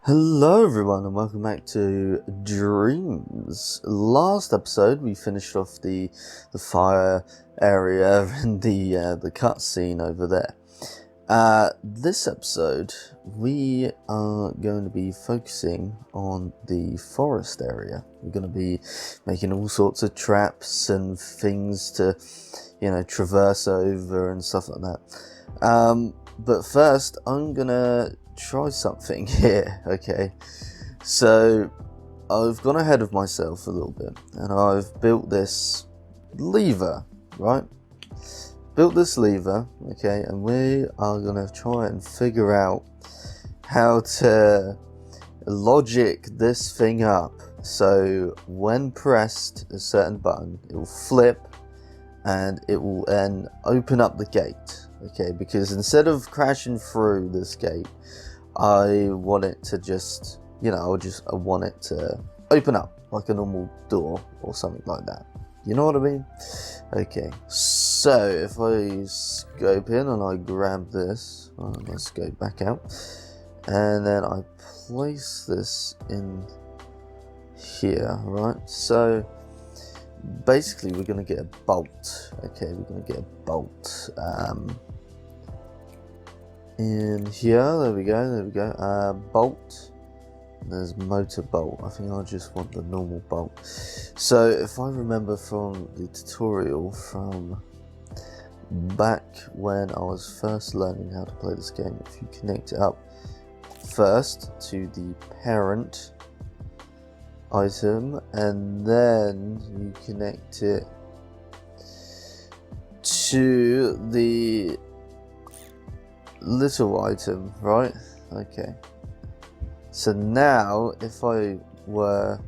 Hello everyone and welcome back to Dreams. Last episode we finished off the fire area and the cutscene over there. This episode we are going to be focusing on the forest area. We're going to be making all sorts of traps and things to, traverse over and stuff like that. But first I'm gonna try something here. Okay, so I've gone ahead of myself a little bit and I've built this lever, right? Built this lever, okay, and we are gonna try and figure out how to logic this thing up so when pressed a certain button it will flip and it will then open up the gate. Okay, because instead of crashing through this gate, I want it to just, I want it to open up like a normal door or something like that. You know what I mean? Okay, so if I scope in and I grab this, let's go back out, and then I place this in here, right? So basically we're going to get a bolt. Okay, we're going to get a bolt in here. There we go. Bolt. There's motor bolt. I think I just want the normal bolt. So if I remember from the tutorial from back when I was first learning how to play this game, if you connect it up first to the parent item and then you connect it to the little item, right? Okay, so now if I were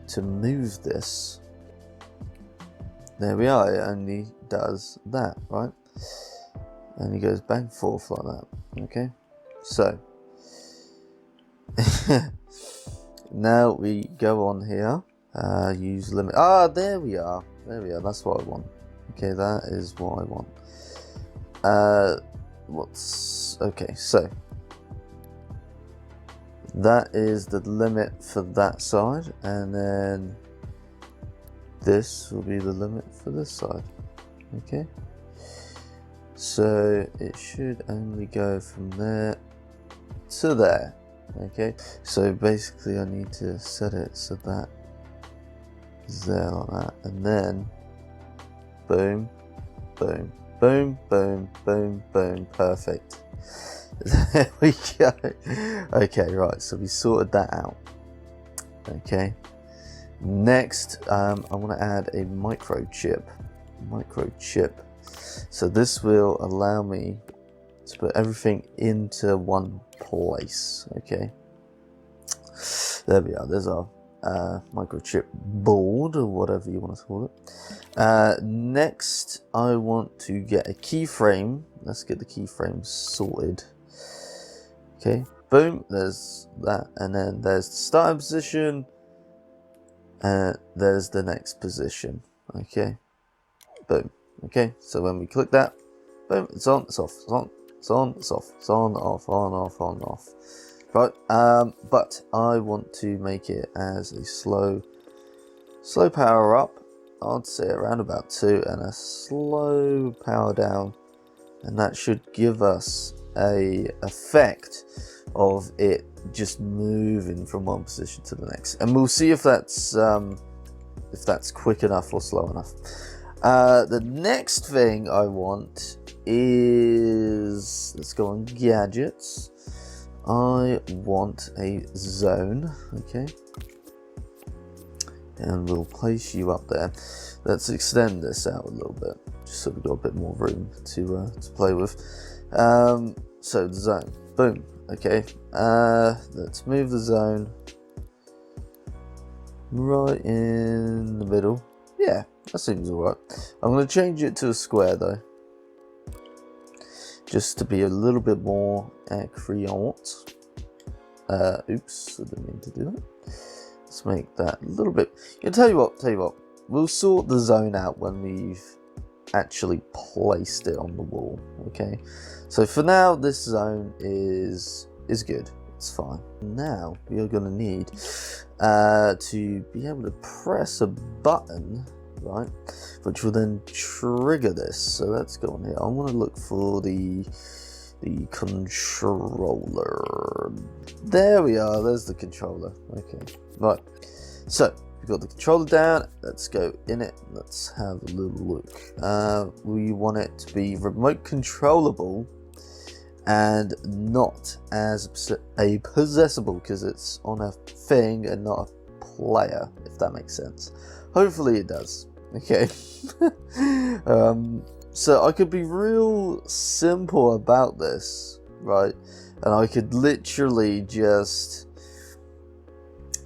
to move this, there we are, it only does that, right? And it goes back and forth like that. Okay, so now we go on here, use limit. There we are, that's what I want. Okay, that is what I want. Okay, so that is the limit for that side, and then this will be the limit for this side. Okay, so it should only go from there to there. Okay, so basically I need to set it so that is there like that, and then boom, boom, boom, boom, boom, boom, perfect. There we go. Okay, right, so we sorted that out. Okay, next I want to add a microchip. So this will allow me to put everything into one place. Okay, there we are. There's our microchip board, or whatever you want to call it. Next I want to get a keyframe. Let's get the keyframe sorted. Okay, boom, there's that, and then there's the starting position, and there's the next position. Okay, boom. Okay, so when we click that, boom, it's on, it's off, it's on, it's on, it's off, it's on, off, on, off, on, off. Right, but I want to make it as a slow power up. I'd say around about 2, and a slow power down, and that should give us a effect of it just moving from one position to the next, and we'll see if that's quick enough or slow enough. The next thing I want is, let's go on gadgets. I want a zone. Okay, and we'll place you up there. Let's extend this out a little bit, just so we've got a bit more room to play with. So the zone, boom. Okay, let's move the zone right in the middle. Yeah, that seems alright. I'm going to change it to a square though, just to be a little bit more accurate. Oops, I didn't mean to do that. Let's make that a little bit. Yeah, tell you what, we'll sort the zone out when we've actually placed it on the wall. Okay, so for now this zone is good. It's fine. Now we are going to need to be able to press a button, right, which will then trigger this. So let's go on here. I want to look for the controller. There we are. There's the controller. Okay, right. So we've got the controller down. Let's go in it. Let's have a little look. We want it to be remote controllable and not as a possessable, because it's on a thing and not a player, if that makes sense. Hopefully it does. Okay. So I could be real simple about this, right? And I could literally just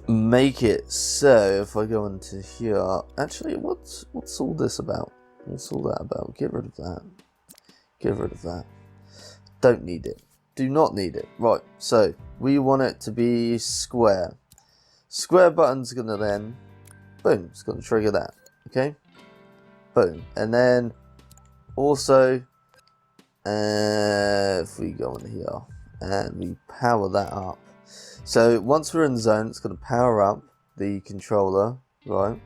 make it so if I go into here, actually, what's all this about? What's all that about? Get rid of that. Get rid of that. Don't need it. Do not need it. Right, so we want it to be square. Square button's gonna then, boom, it's gonna trigger that. Okay? Boom. And then also, if we go in here and we power that up. So once we're in the zone, it's gonna power up the controller, right?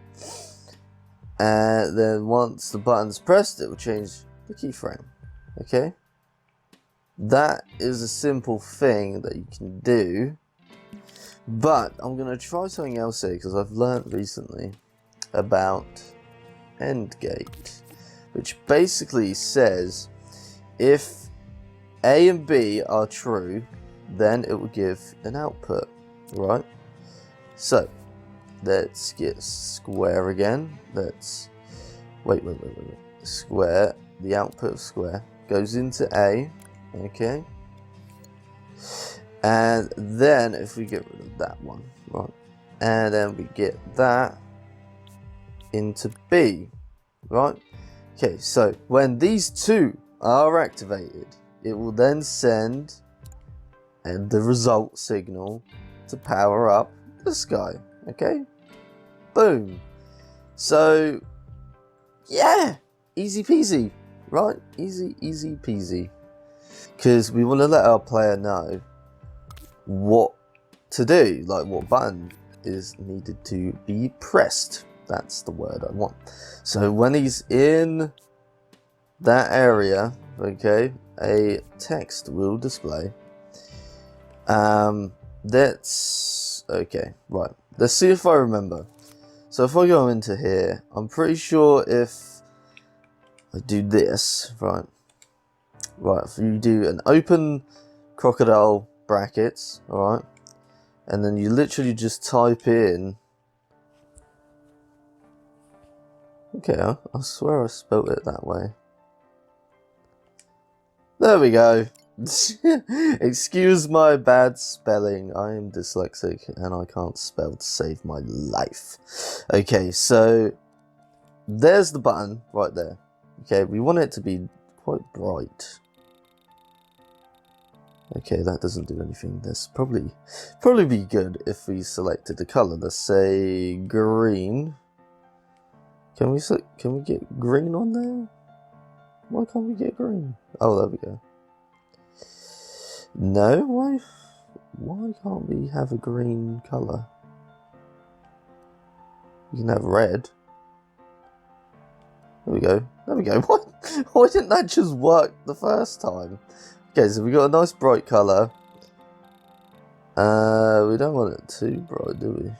And then once the button's pressed, it will change the keyframe. Okay? That is a simple thing that you can do, but I'm going to try something else here because I've learned recently about endgate, which basically says if A and B are true, then it will give an output, right? So let's get square again. Let's wait. Square, the output of square goes into A. Okay, and then if we get rid of that one, right, and then we get that into B, right? Okay, so when these two are activated, it will then send the result signal to power up this guy. Okay, boom. So yeah, easy peasy, right? Easy peasy. Because we want to let our player know what to do, like what button is needed to be pressed. That's the word I want. So when he's in that area, okay, a text will display. That's okay, right. Let's see if I remember. So if I go into here, I'm pretty sure if I do this, right. Right, if you do an open crocodile brackets, alright, and then you literally just type in, okay, I swear I spelt it that way. There we go. Excuse my bad spelling, I am dyslexic and I can't spell to save my life. Okay, so there's the button right there. Okay, we want it to be quite bright. Okay, that doesn't do anything. This probably be good if we selected the color. Let's say green. Can we get green on there? Why can't we get green? Oh, there we go. No, why can't we have a green color? We can have red. There we go. There we go. Why didn't that just work the first time? Okay, so we got a nice bright colour. We don't want it too bright, do we?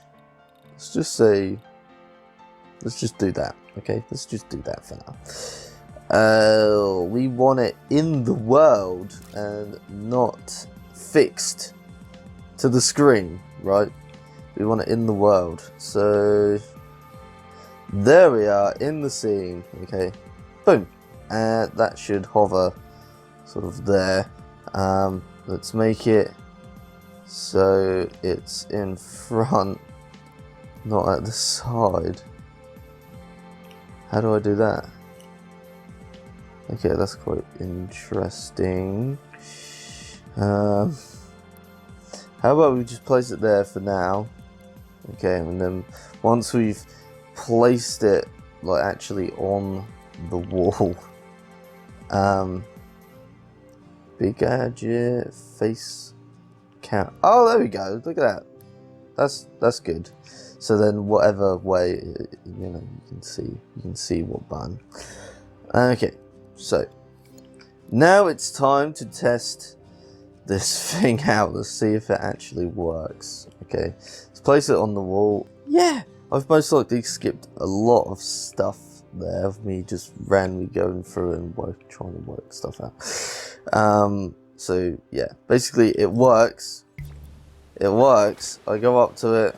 Let's just say, let's just do that. Okay, let's just do that for now. We want it in the world and not fixed to the screen, right? We want it in the world. So there we are in the scene. Okay, boom, and that should hover sort of there. Let's make it so it's in front, not at the side. How do I do that? Okay, that's quite interesting. How about we just place it there for now? Okay, and then once we've placed it like actually on the wall, big gadget face count. Oh, there we go. Look at that. That's good. So then, whatever way, you know, you can see what button. Okay, so now it's time to test this thing out. Let's see if it actually works. Okay, let's place it on the wall. Yeah, I've most likely skipped a lot of stuff there of me just randomly going through and trying to work stuff out. So yeah, basically it works. It works. I go up to it,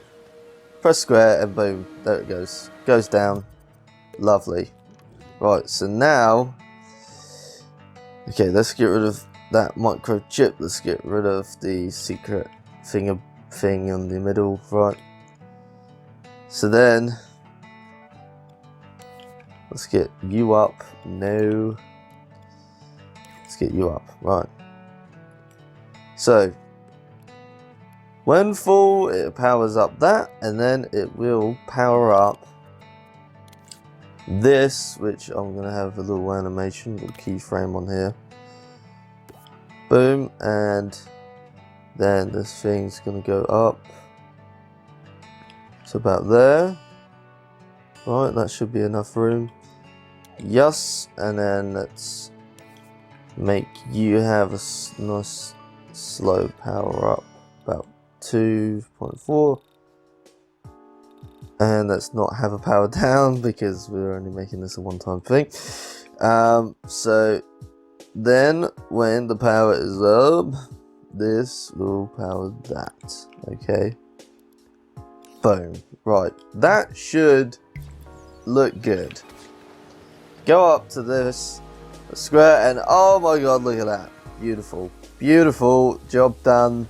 press square, and boom, there it goes. Goes down. Lovely. Right, so now, okay, let's get rid of that microchip. Let's get rid of the secret thing in the middle. Right. So then, let's get you up. No. Let's get you up. Right. So, when full, it powers up that, and then it will power up this, which I'm going to have a little animation, little keyframe on here. Boom, and then this thing's going to go up to about there. Right, that should be enough room. Yes, and then let's make you have a nice slow power up, about 2.4. And let's not have a power down because we're only making this a one-time thing. So then when the power is up, this will power that. Okay. Boom. Right. That should look good. Go up to this square and oh my god, look at that. Beautiful. Beautiful. Job done.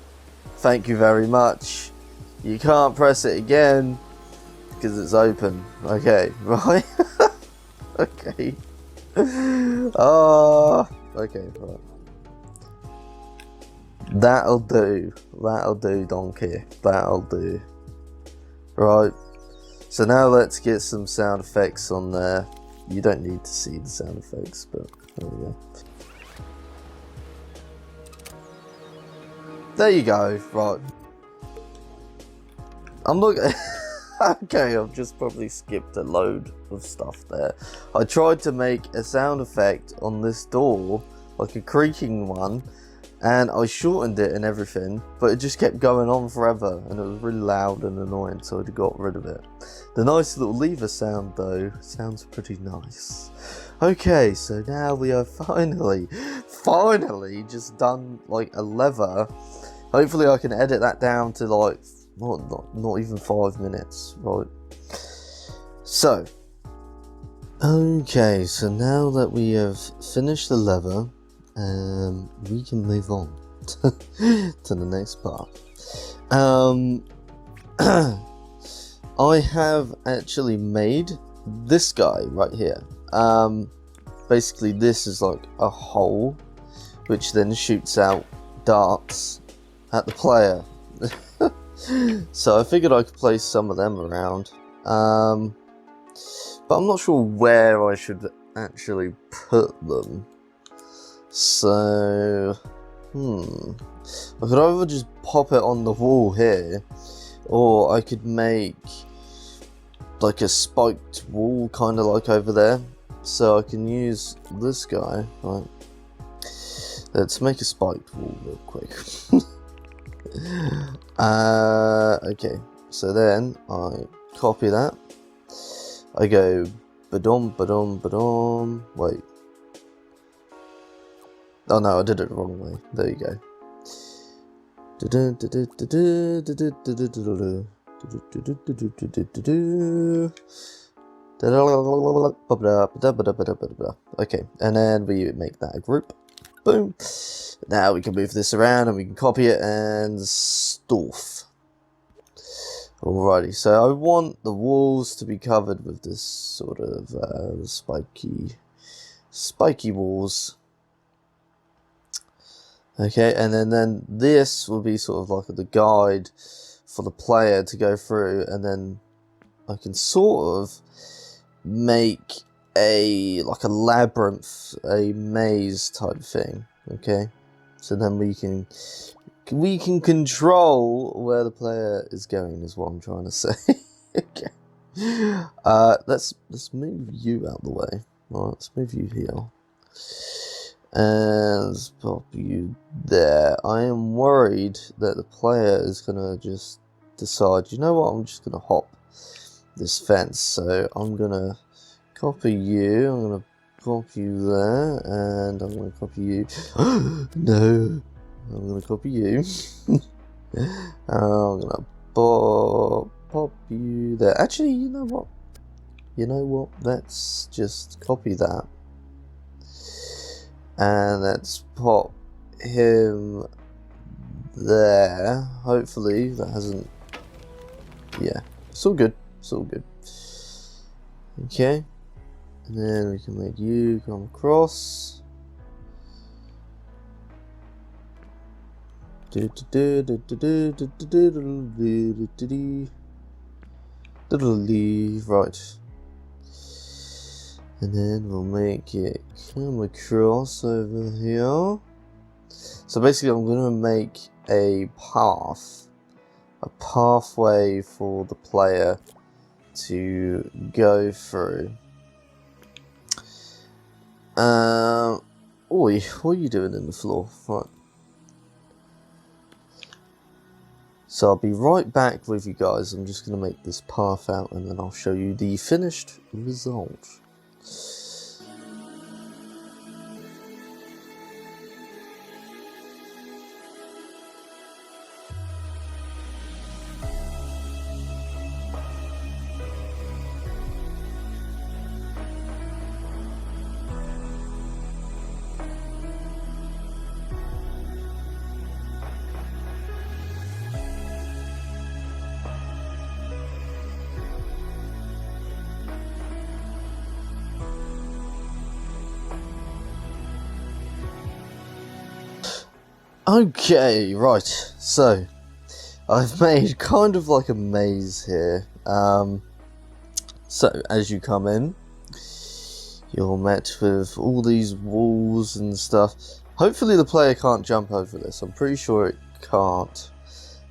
Thank you very much. You can't press it again because it's open. Okay, right? Okay. Oh, okay, right. That'll do. That'll do, donkey. That'll do. Right. So now let's get some sound effects on there. You don't need to see the sound effects, but there we go. There you go. Right. I'm looking. Okay, I've just probably skipped a load of stuff there. I tried to make a sound effect on this door, like a creaking one, and I shortened it and everything, but it just kept going on forever, and it was really loud and annoying, so I got rid of it. The nice little lever sound, though, sounds pretty nice. Okay, so now we are finally just done, like, a lever. Hopefully I can edit that down to, like, not even 5 minutes, right? So, okay, so now that we have finished the lever, we can move on to the next part. I have actually made this guy right here. Basically this is like a hole which then shoots out darts at the player. So I figured I could place some of them around, but I'm not sure where I should actually put them. So, I could either just pop it on the wall here, or I could make like a spiked wall, kind of like over there. So I can use this guy. Right. Let's make a spiked wall real quick. Okay, so then I copy that. I go badom badom badom. Wait. Oh no, I did it the wrong way. There you go. Okay, and then we make that a group. Boom. Now we can move this around and we can copy it and stuff. Alrighty, so I want the walls to be covered with this sort of spiky walls. Okay, and then this will be sort of like the guide for the player to go through, and then I can sort of make like a labyrinth, a maze type thing. Okay, so then we can we can control where the player is going, is what I'm trying to say. Okay. Let's move you out the way. Alright, let's move you here. And let's pop you there. I am worried that the player is gonna just decide, you know what, I'm just gonna hop this fence. So I'm gonna copy you, I'm gonna pop you there, and I'm gonna copy you. No, I'm gonna copy you. I'm gonna pop you there. Actually, you know what? Let's just copy that. And let's pop him there. Hopefully that hasn't... Yeah, it's all good. It's all good. Okay. And then we can make you come across. Right. And then we'll make it come across over here. So basically I'm going to make a pathway for the player to go through. Oi, what are you doing in the floor? Right. So I'll be right back with you guys. I'm just going to make this path out and then I'll show you the finished result. Okay, right, so I've made kind of like a maze here. So as you come in, you're met with all these walls and stuff. Hopefully the player can't jump over this. I'm pretty sure it can't.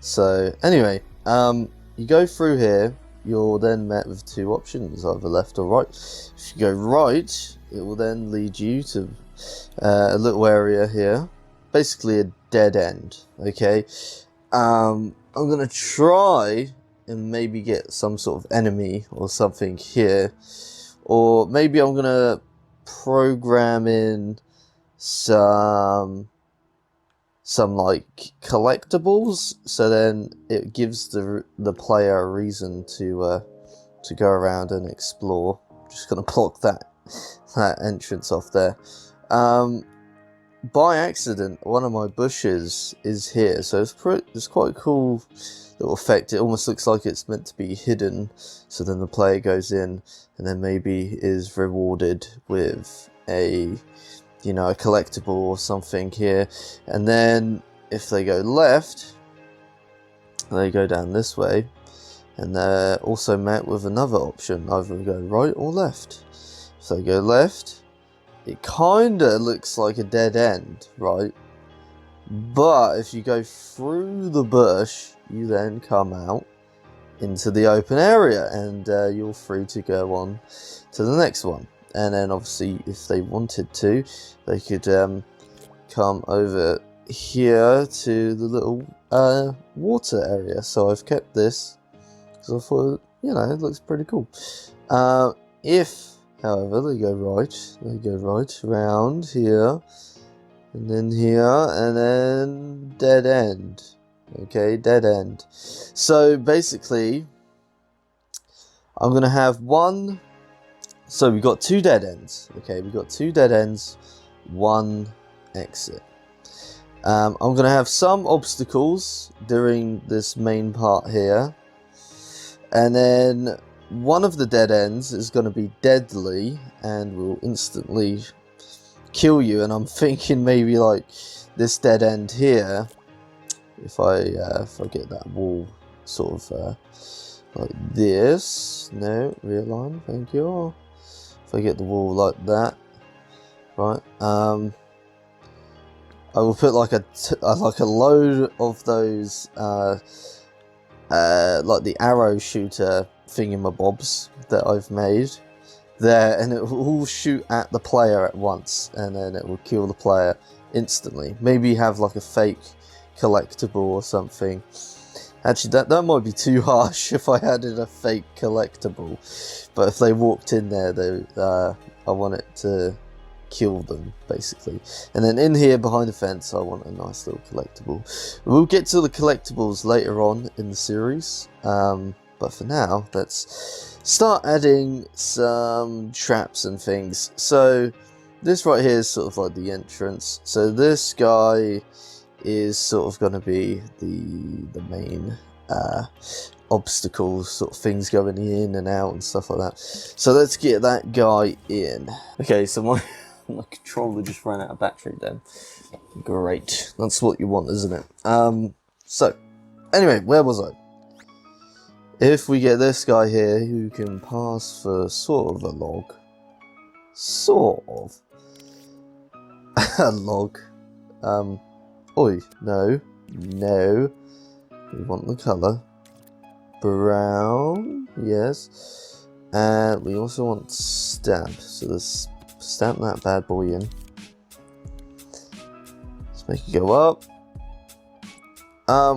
So anyway, you go through here, you're then met with two options, either left or right. If you go right, it will then lead you to a little area here. Basically a dead end, okay? I'm gonna try and maybe get some sort of enemy or something here, or maybe I'm gonna program in some like collectibles, so then it gives the player a reason to go around and explore. I'm just gonna block that entrance off there. By accident, one of my bushes is here, so it's quite a cool little effect. It almost looks like it's meant to be hidden, so then the player goes in and then maybe is rewarded with a, you know, a collectible or something here. And then if they go left, they go down this way, and they're also met with another option, either go right or left. If they go left, it kinda looks like a dead end, right? But if you go through the bush, you then come out into the open area, and you're free to go on to the next one. And then obviously, if they wanted to, they could come over here to the little water area. So I've kept this because I thought, you know, it looks pretty cool. If however, they go right around here, and then here, and then dead end. Okay, dead end. So basically, I'm gonna have one. So we've got two dead ends. Okay, we've got two dead ends, one exit. I'm gonna have some obstacles during this main part here, and then one of the dead ends is going to be deadly and will instantly kill you. And I'm thinking maybe like this dead end here, if I get that wall sort of like this. No, realign, thank you. If I get the wall like that, right? I will put like a load of those like the arrow shooter thingamabobs that I've made there, and it will all shoot at the player at once, and then it will kill the player instantly. Maybe have like a fake collectible or something. Actually, that might be too harsh if I added a fake collectible, but if they walked in there, I want it to kill them, basically. And then in here behind the fence, I want a nice little collectible. We'll get to the collectibles later on in the series, but for now, let's start adding some traps and things. So this right here is sort of like the entrance. So this guy is sort of going to be the main obstacles, sort of things going in and out and stuff like that. So let's get that guy in. Okay, so my controller just ran out of battery then. Great, that's what you want, isn't it? So anyway, where was I? If we get this guy here who can pass for sort of a log, sort of a log. Oi, no, we want the colour brown, yes, and we also want stamp, so let's stamp that bad boy in. Let's make it go up.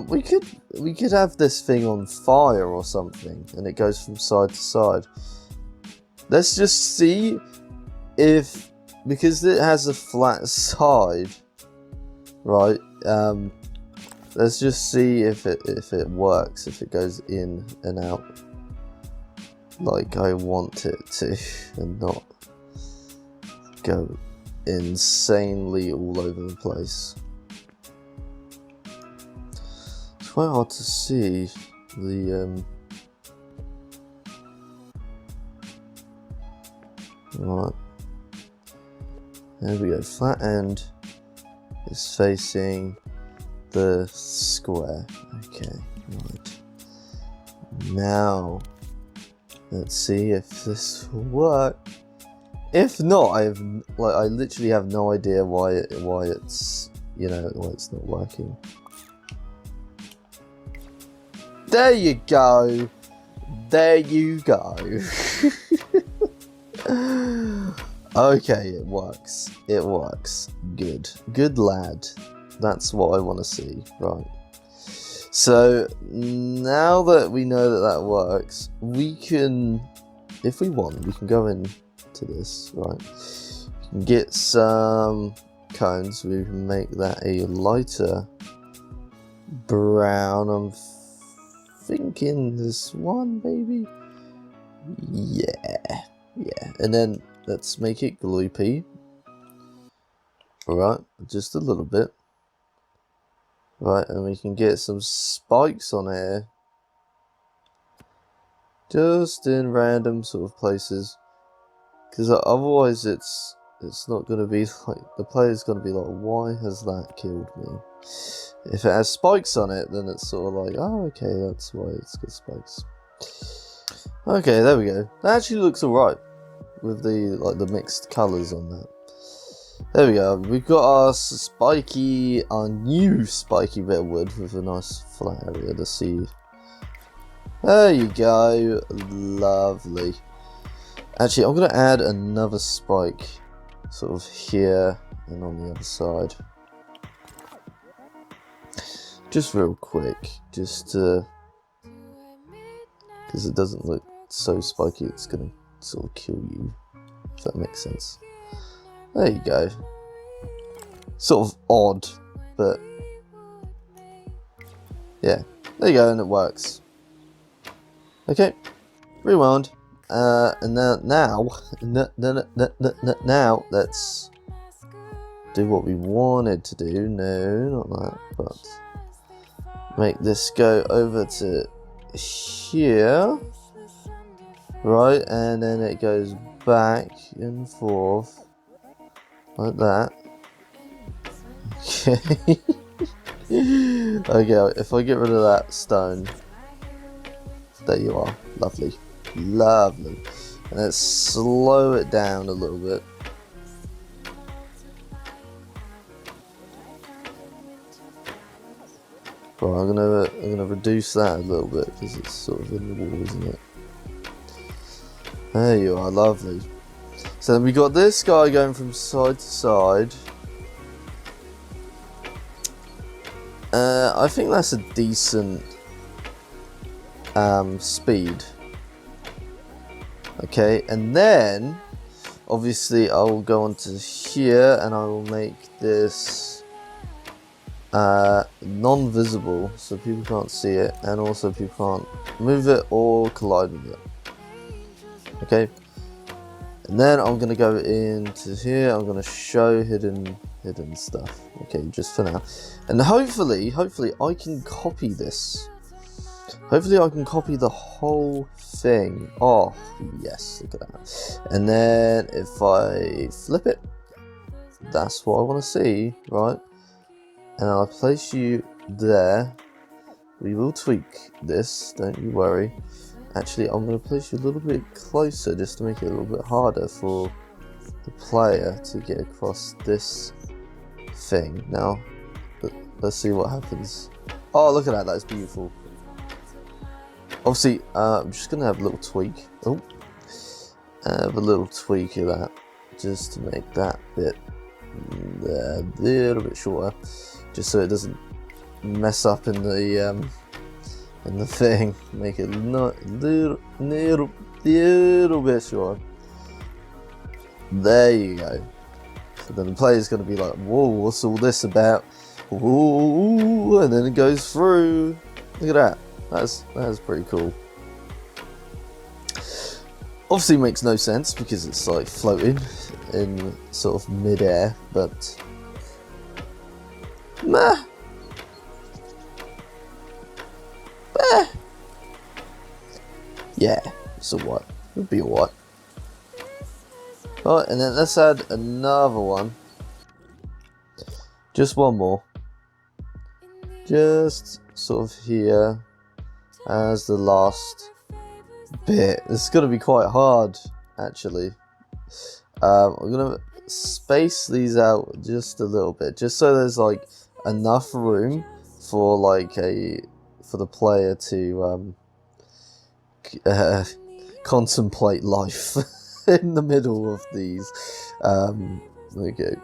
We could have this thing on fire or something, and it goes from side to side. Let's just see if, because it has a flat side, right? Let's just see if it works, if it goes in and out like I want it to, and not go insanely all over the place. It's quite hard to see the right. There we go. Flat end is facing the square. Okay, right. Now let's see if this will work. If not, I literally have no idea why it's, you know, why it's not working. There you go. There you go. Okay, it works. It works. Good. Good lad. That's what I want to see. Right. So, now that we know that works, we can, if we want, we can go in to this, right? We can get some cones. We can make that a lighter brown. I'm thinking this one, maybe. Yeah. And then let's make it gloopy. Alright, just a little bit. Right, and we can get some spikes on here. Just in random sort of places. Because otherwise it's not going to be like, the player's going to be like, why has that killed me? If it has spikes on it, then it's sort of like, oh, okay, that's why it's got spikes. Okay, there we go. That actually looks alright with the mixed colours on that. There we go. We've got our new spiky bit of wood with a nice flat area to see. There you go. Lovely. Actually, I'm going to add another spike sort of here and on the other side. Just real quick, just to, because it doesn't look so spiky, it's going to sort of kill you, if that makes sense. There you go. Sort of odd, but yeah, there you go, and it works. Okay, rewind. And now let's do what we wanted to do. No, not that, but make this go over to here, right, and then it goes back and forth like that. Okay. Okay, if I get rid of that stone, there you are. Lovely. Lovely. And let's slow it down a little bit. Right, I'm gonna reduce that a little bit because it's sort of in the wall, isn't it? There you are, lovely. So then we got this guy going from side to side. I think that's a decent speed. Okay, and then obviously I will go onto here and I will make this non-visible so people can't see it, and also people can't move it or collide with it. Okay, and then I'm gonna go into here. I'm gonna show hidden stuff. Okay, just for now, and hopefully I can copy this. Hopefully I can copy the whole thing. Oh yes, look at that. And then if I flip it, that's what I want to see, right? And I'll place you there. We will tweak this, don't you worry. Actually, I'm going to place you a little bit closer just to make it a little bit harder for the player to get across this thing. Now, let's see what happens. Oh, look at that, that's beautiful. Obviously, I'm just going to have a little tweak. Oh, have a little tweak of that, just to make that bit there a little bit shorter, just so it doesn't mess up in the thing. Make it not little bit shorter. There you go. So then the player's going to be like, whoa, what's all this about? Ooh, and then it goes through. Look at that. That's pretty cool. Obviously makes no sense because it's like floating in sort of mid-air, but meh. Yeah, it's alright. It'll be alright. Alright, and then let's add another one. Just one more. Just sort of here as the last bit. It's going to be quite hard, actually. I'm going to space these out just a little bit, just so there's like enough room for like for the player to contemplate life in the middle of these. Okay.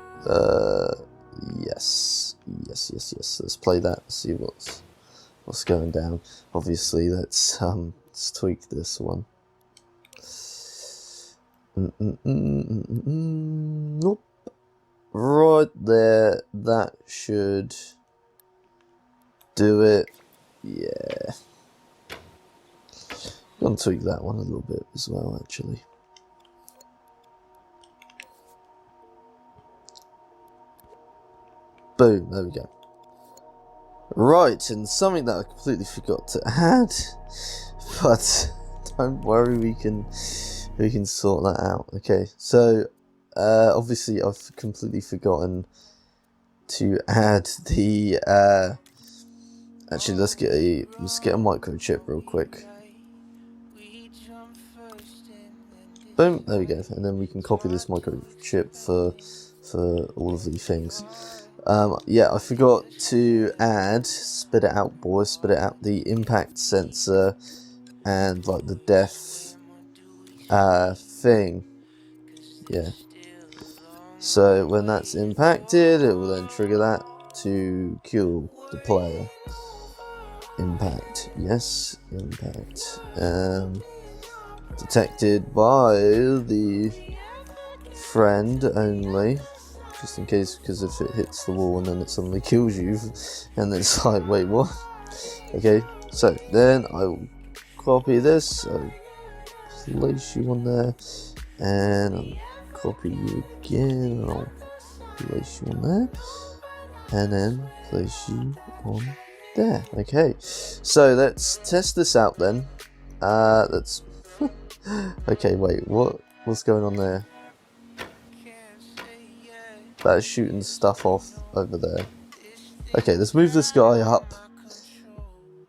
Yes. Let's play that. See what's going down. Obviously, let's tweak this one. Nope. Right there. That should do it. Yeah. I'm gonna tweak that one a little bit as well, actually. Boom, there we go. Right, and something that I completely forgot to add, but don't worry, we can sort that out. Okay, so obviously I've completely forgotten to add the actually let's get a microchip real quick. Boom, there we go, and then we can copy this microchip for all of these things. Yeah, I forgot to add, spit it out boys, spit it out, the impact sensor and like the depth thing. Yeah. So when that's impacted, it will then trigger that to kill the player. Impact, yes, impact. Detected by the friend only. Just in case, because if it hits the wall and then it suddenly kills you, and it's like, wait, what? Okay, so then I will copy this, I'll place you on there, and I'll copy you again, and I'll place you on there, and then place you on there. Okay, so let's test this out then. Let's. Okay, wait, what's going on there? That's shooting stuff off over there. Okay, let's move this guy up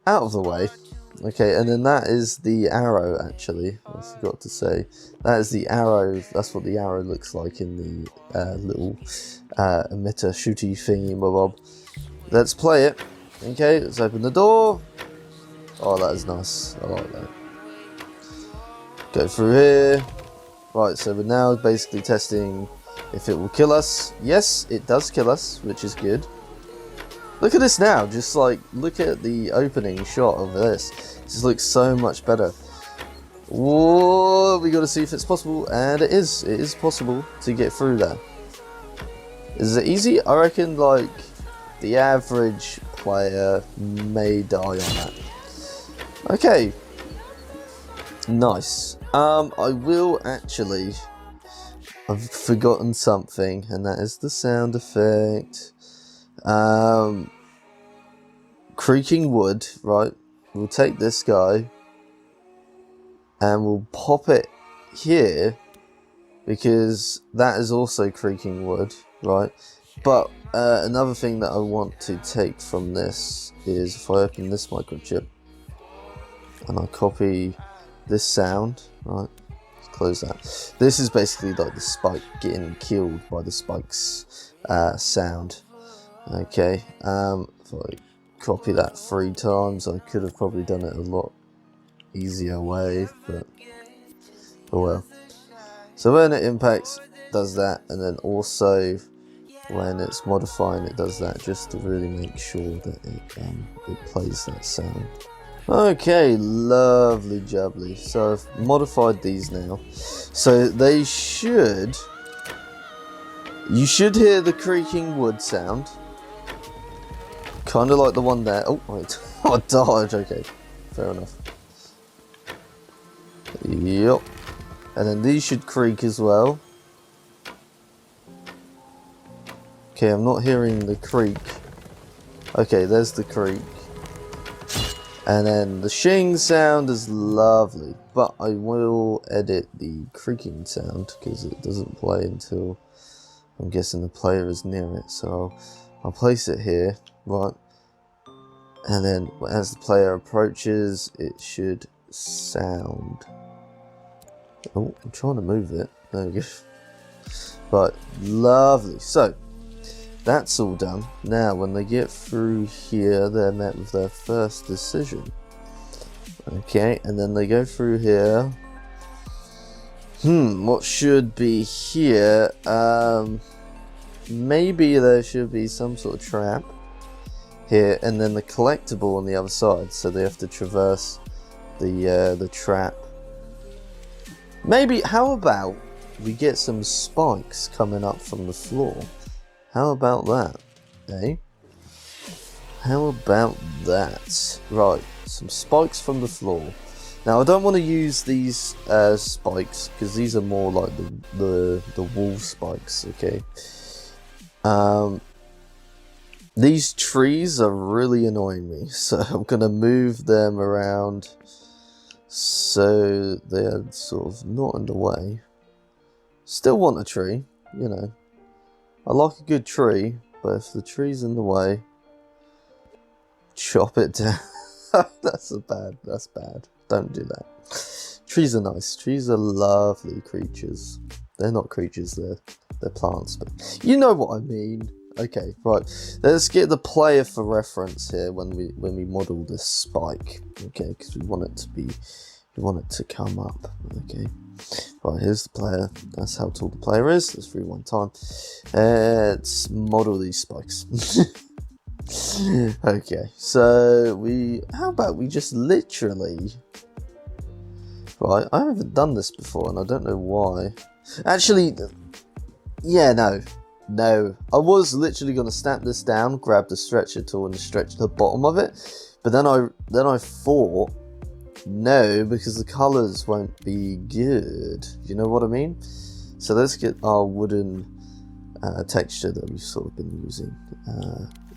out of the way. Okay, and then that is the arrow, actually. I forgot to say. That is the arrow. That's what the arrow looks like in the little emitter shooty thingy bob. Let's play it. Okay, let's open the door. Oh, that is nice. I like that. Go through here. Right, so we're now basically testing if it will kill us. Yes, it does kill us, which is good. Look at this now, just like, look at the opening shot of this. It just looks so much better. Whoa, we gotta see if it's possible, and it is possible to get through that. Is it easy? I reckon, like, the average player may die on that. Okay. Nice. I will actually... I've forgotten something, and that is the sound effect. Creaking wood, right? We'll take this guy, and we'll pop it here, because that is also creaking wood, right? But another thing that I want to take from this is if I open this microchip and I copy this sound, right? Let's close that. This is basically like the spike getting killed by the spikes sound. Okay, if I copy that 3 times, I could have probably done it a lot easier way, but oh well. So when it impacts, does that, and then also when it's modifying, it does that, just to really make sure that it plays that sound. Okay, lovely jubbly. So I've modified these now, so they should. You should hear the creaking wood sound, kind of like the one there. Oh wait, I dodge. Okay, fair enough. Yep. And then these should creak as well. Okay, I'm not hearing the creak. Okay, there's the creak. And then the shing sound is lovely. But I will edit the creaking sound because it doesn't play until I'm guessing the player is near it. So I'll place it here, right? And then as the player approaches, it should sound. Oh, I'm trying to move it. There we go. Right, lovely. So that's all done. Now, when they get through here, they're met with their first decision. Okay, and then they go through here. What should be here? Maybe there should be some sort of trap here, and then the collectible on the other side. So they have to traverse the trap. Maybe, how about we get some spikes coming up from the floor? How about that, eh? How about that? Right, some spikes from the floor. Now, I don't want to use these spikes, because these are more like the wall spikes, okay? These trees are really annoying me, so I'm going to move them around so they're sort of not in the way. Still want a tree, you know. I like a good tree, but if the tree's in the way, chop it down. That's bad. Don't do that. Trees are nice. Trees are lovely creatures. They're not creatures, they're plants, but you know what I mean. Okay, right. Let's get the player for reference here when we model this spike. Okay, because we want it to come up. Okay. Right, here's the player. That's how tall the player is. Let's rewind time. Let's model these spikes. Okay, so how about we just literally. Right, I haven't done this before and I don't know why. Actually, yeah, no. I was literally going to snap this down, grab the stretcher tool and stretch the bottom of it. But then I thought, no, because the colours won't be good. You know what I mean? So let's get our wooden texture that we've sort of been using.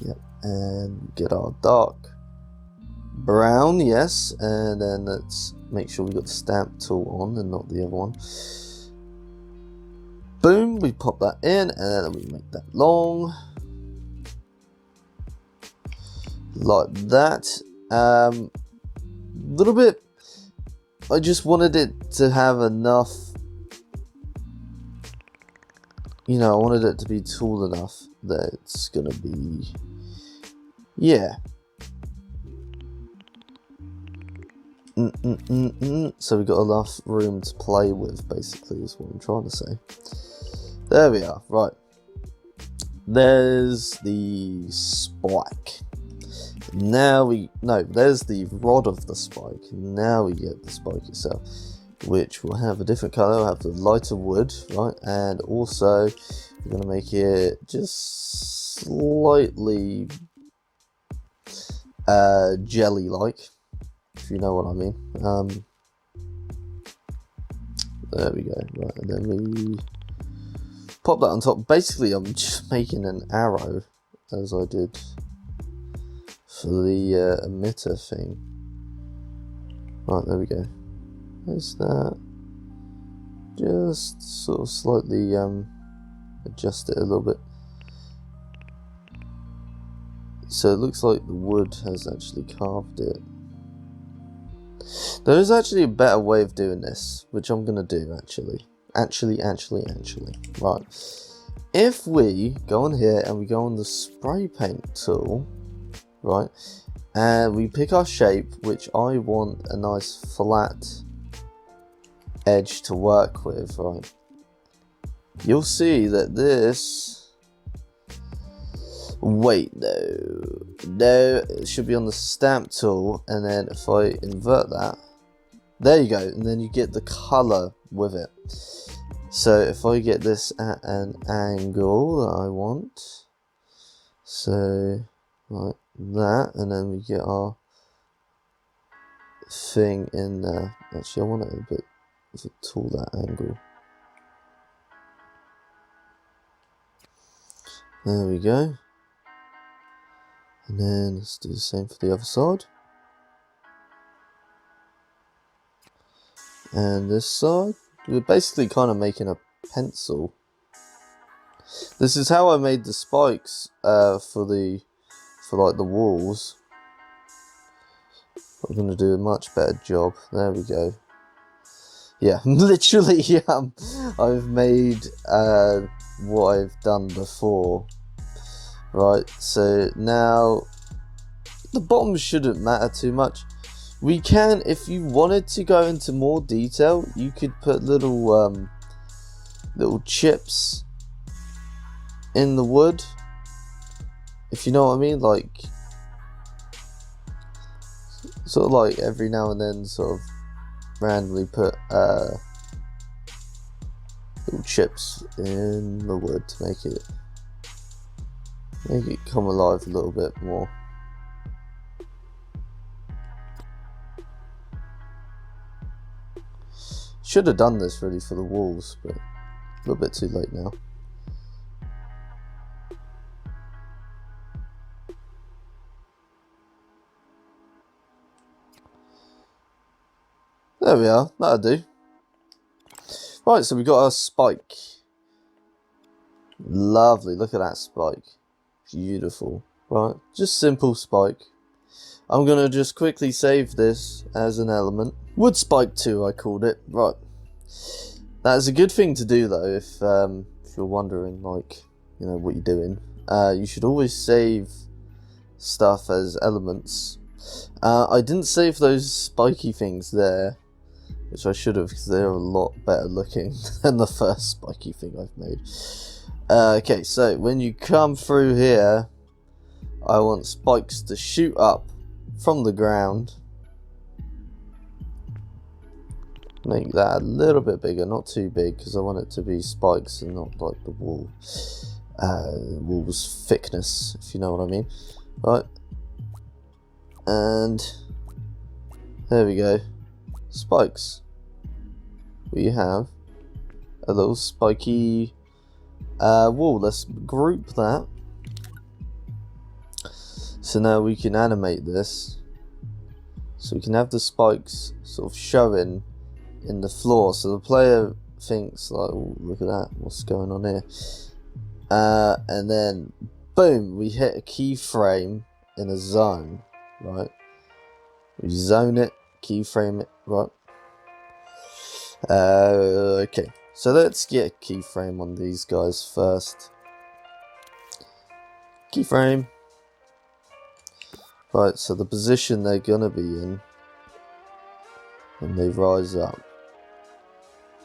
Yep, and get our dark brown, yes. And then let's make sure we got the stamp tool on and not the other one. Boom, we pop that in, and then we make that long. Like that. Little bit, I just wanted it to have enough, you know, I wanted it to be tall enough that it's gonna be, yeah, So we've got enough room to play with, basically, is what I'm trying to say. There we are, right. There's the spike. There's the rod of the spike. Now we get the spike itself, which will have a different color. We'll have the lighter wood, right? And also, we're going to make it just slightly jelly-like, if you know what I mean. There we go, right, and then we pop that on top. Basically, I'm just making an arrow, as I did for the emitter thing. Right, there we go. There's that. Just sort of slightly adjust it a little bit. So it looks like the wood has actually carved it. There is actually a better way of doing this, which I'm going to do actually. Actually. Right. If we go on here and we go on the spray paint tool, right, and we pick our shape, which I want a nice flat edge to work with, right, you'll see that this... Wait, no, it should be on the stamp tool, and then if I invert that, there you go, and then you get the color with it. So if I get this at an angle that I want, so like that, and then we get our thing in there. Actually, I want it a bit of a tool, that angle. There we go. And then let's do the same for the other side. And this side, we're basically kind of making a pencil. This is how I made the spikes for like the walls. I'm gonna do a much better job. There we go. Yeah, literally, I've made what I've done before. Right, so now the bottom shouldn't matter too much. We can, if you wanted to go into more detail, you could put little chips in the wood, if you know what I mean, like sort of like every now and then sort of randomly put little chips in the wood to make it come alive a little bit more. Should have done this really for the walls, but a little bit too late now. There we are, that'll do. Right, so we got our spike. Lovely, look at that spike. Beautiful. Right, just simple spike. I'm gonna just quickly save this as an element. Wood spike 2, I called it. Right. That is a good thing to do though, if you're wondering, like, you know, what you're doing. You should always save stuff as elements. I didn't save those spiky things there, which I should have, because they're a lot better looking than the first spiky thing I've made. Okay, so when you come through here, I want spikes to shoot up from the ground. Make that a little bit bigger, not too big, because I want it to be spikes and not like the wall's thickness, if you know what I mean. Right, and there we go, spikes. We have a little spiky wall. Let's group that. So now we can animate this. So we can have the spikes sort of showing in the floor. So the player thinks like, oh, look at that, what's going on here? And then, boom, we hit a keyframe in a zone, right? We zone it, keyframe it, right? Okay, so let's get a keyframe on these guys first. Keyframe. Right, so the position they're gonna be in and they rise up.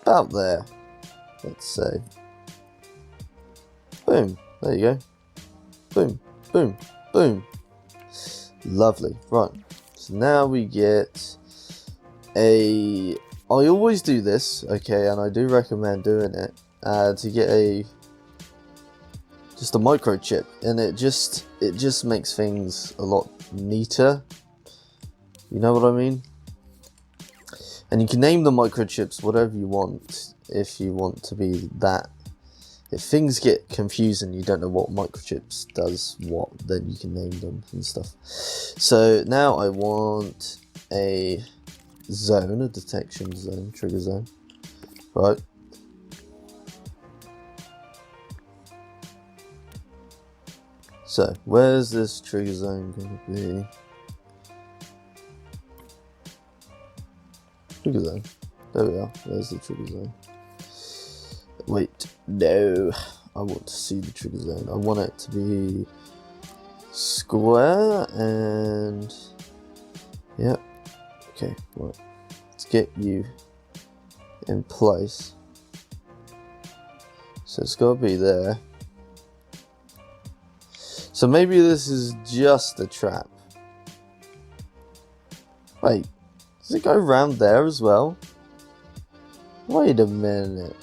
About there, let's say. Boom, there you go. Boom, boom, boom. Lovely, right. So now we get a... I always do this, okay, and I do recommend doing it, to get just a microchip, and it just makes things a lot neater. You know what I mean? And you can name the microchips whatever you want if you want to be that. If things get confusing, you don't know what microchips does what, then you can name them and stuff. So now I want a zone, a detection zone, trigger zone, right? So where's this trigger zone going to be? Trigger zone. There we are. There's the trigger zone. Wait, no. I want to see the trigger zone. I want it to be square and... Yep. Okay, right. Let's get you in place. So it's got to be there. So maybe this is just a trap. Wait. Does it go around there as well? Wait a minute.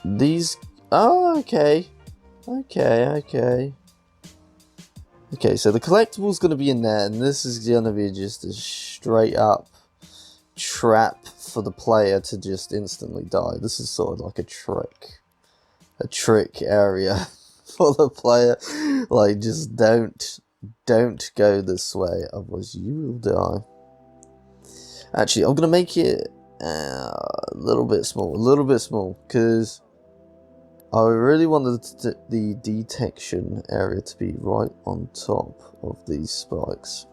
These... Oh, okay. Okay, so the collectible's going to be in there, and this is going to be just a straight up trap for the player to just instantly die. This is sort of like a trick area for the player. Like, just don't go this way, otherwise you will die. Actually, I'm gonna make it a little bit small, because I really want the detection area to be right on top of these spikes.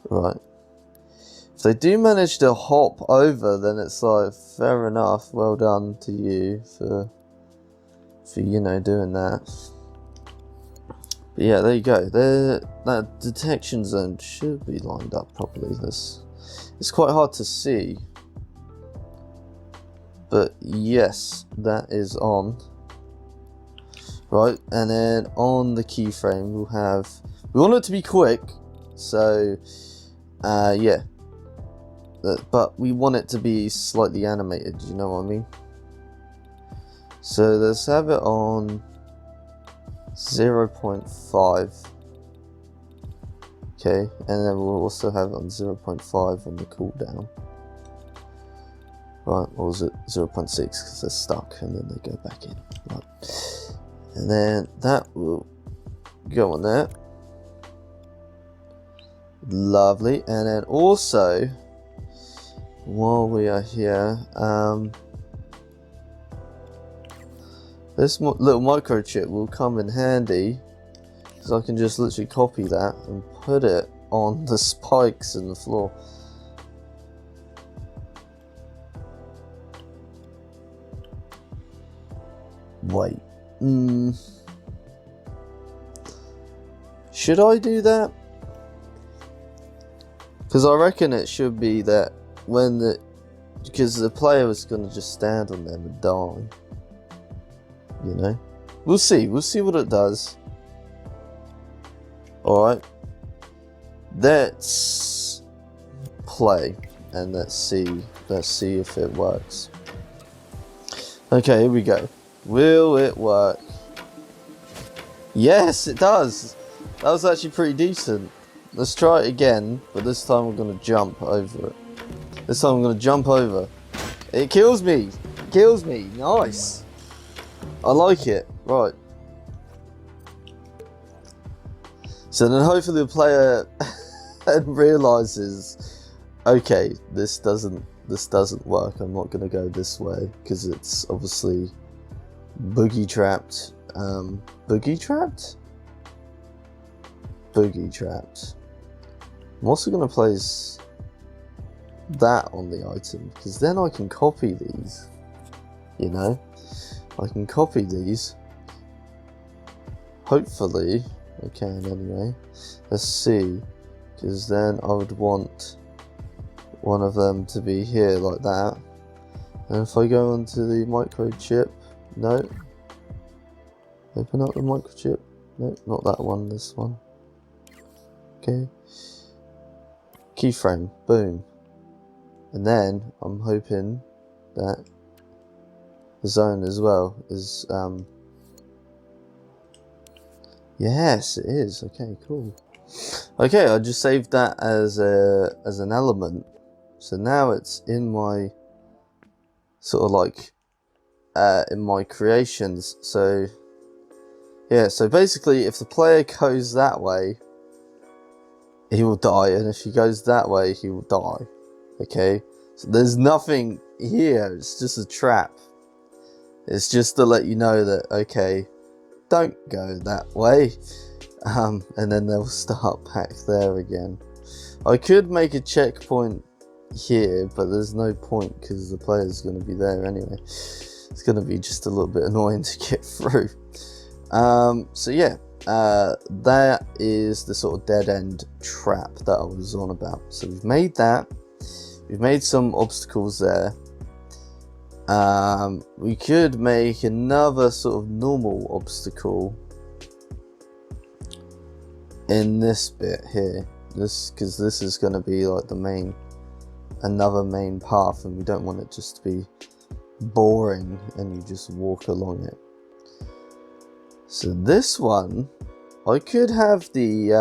Right. If they do manage to hop over, then it's like, fair enough, well done to you for you know, doing that. But yeah, there you go. That detection zone should be lined up properly. It's quite hard to see, but yes, that is on. Right, and then on the keyframe we want it to be quick, so yeah, but we want it to be slightly animated, you know what I mean? So let's have it on 0.5. Okay, and then we'll also have it on 0.5 on the cooldown. Right, or was it 0.6 because they're stuck and then they go back in. Right. And then that will go on there. Lovely. And then also, while we are here, this little microchip will come in handy, because I can just literally copy that and put it on the spikes in the floor. Wait. Should I do that? Because I reckon it should be that because the player is going to just stand on them and die. You know? We'll see what it does. Alright. Let's play and let's see if it works. Okay, here we go. Will it work? Yes, it does. That was actually pretty decent. Let's try it again, but this time we're going to jump over it. This time I'm going to jump over. It kills me. It kills me. Nice. I like it. Right. So then hopefully the player realizes, okay, this doesn't work. I'm not going to go this way because it's obviously boogie trapped. Boogie trapped. I'm also going to place that on the item, because then I can copy these, you know, I can copy these, hopefully I can anyway. Let's see, because then I would want one of them to be here like that. And if I go onto the microchip, no. Open up the microchip. No, not that one, this one. Okay. Keyframe, boom. And then I'm hoping that the zone as well is yes, it is. Okay, cool. Okay, I just saved that as an element. So now it's in my sort of like in my creations. So yeah, so basically if the player goes that way, he will die, and if he goes that way, he will die. Okay, so there's nothing here, it's just a trap. It's just to let you know that, okay, don't go that way. And then they'll start back there again. I could make a checkpoint here, but there's no point because the player's going to be there anyway. It's going to be just a little bit annoying to get through. So yeah, that is the sort of dead end trap that I was on about. So we've made that. We've made some obstacles there. We could make another sort of normal obstacle in this bit here, because this is going to be like the another main path, and we don't want it just to be boring and you just walk along it. So this one, I could have the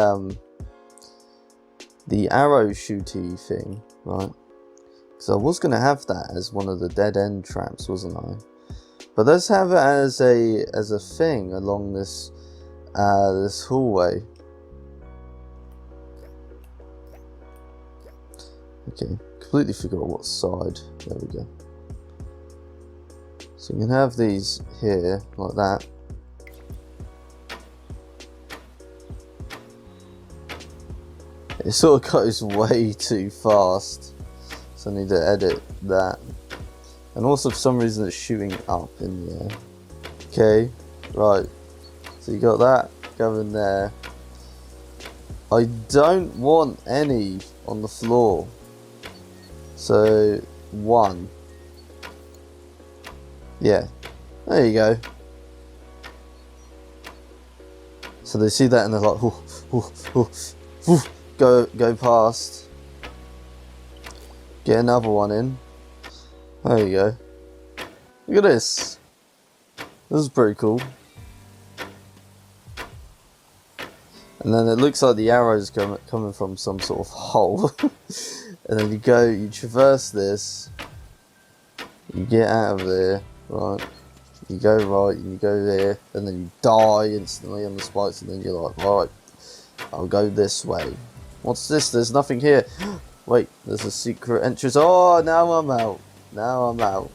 arrow shooty thing, right? Because I was going to have that as one of the dead end traps, wasn't I? But let's have it as a thing along this this hallway. Okay, completely forgot what side. There we go. So you can have these here like that. It sort of goes way too fast, so I need to edit that. And also for some reason it's shooting up in the air. Okay, right, so you got that going there. I don't want any on the floor, so one. Yeah, there you go. So they see that and they're like, ooh, ooh, ooh, ooh. Go past. Get another one in. There you go. Look at this. This is pretty cool. And then it looks like the arrow's coming from some sort of hole. And then you traverse this. You get out of there, right? You go right, and you go there, and then you die instantly on the spikes, and then you're like, right, I'll go this way. What's this? There's nothing here. Wait, there's a secret entrance. Oh, now I'm out. Now I'm out.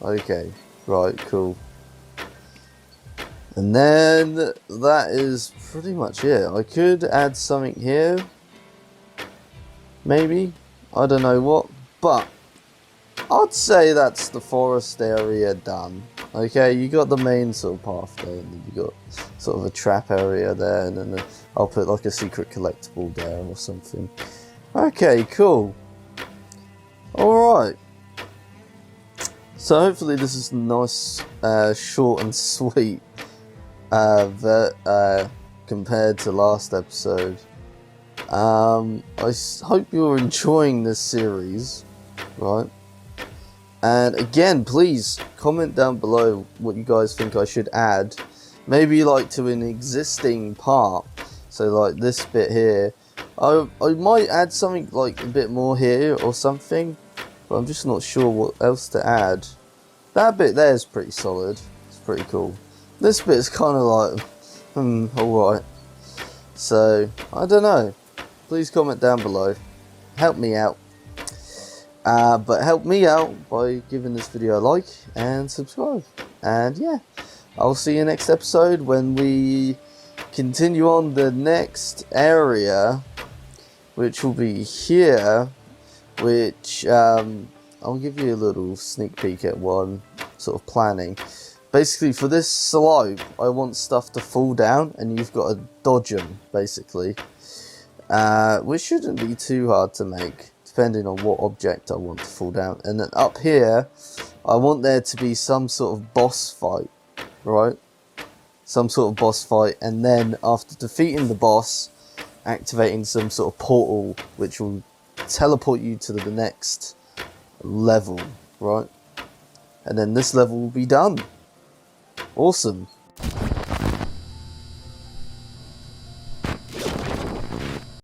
Okay, right, cool. And then that is pretty much it. I could add something here. Maybe. I don't know what. But I'd say that's the forest area done. Okay, you got the main sort of path there, and then you got sort of a trap area there, and then I'll put like a secret collectible there or something. Okay, cool. Alright. So hopefully this is nice, short and sweet, compared to last episode. I hope you're enjoying this series, right? And again, please comment down below what you guys think I should add. Maybe like to an existing part. So like this bit here. I might add something like a bit more here or something. But I'm just not sure what else to add. That bit there is pretty solid. It's pretty cool. This bit is kind of like, alright. So, I don't know. Please comment down below. Help me out. But help me out by giving this video a like and subscribe. And yeah, I'll see you next episode when we continue on the next area, which will be here, which I'll give you a little sneak peek at one sort of planning. Basically, for this slope, I want stuff to fall down and you've got to dodge them, basically. which shouldn't be too hard to make, depending on what object I want to fall down. And then up here, I want there to be some sort of boss fight, right? Some sort of boss fight, and then after defeating the boss, activating some sort of portal which will teleport you to the next level, right? And then this level will be done. Awesome.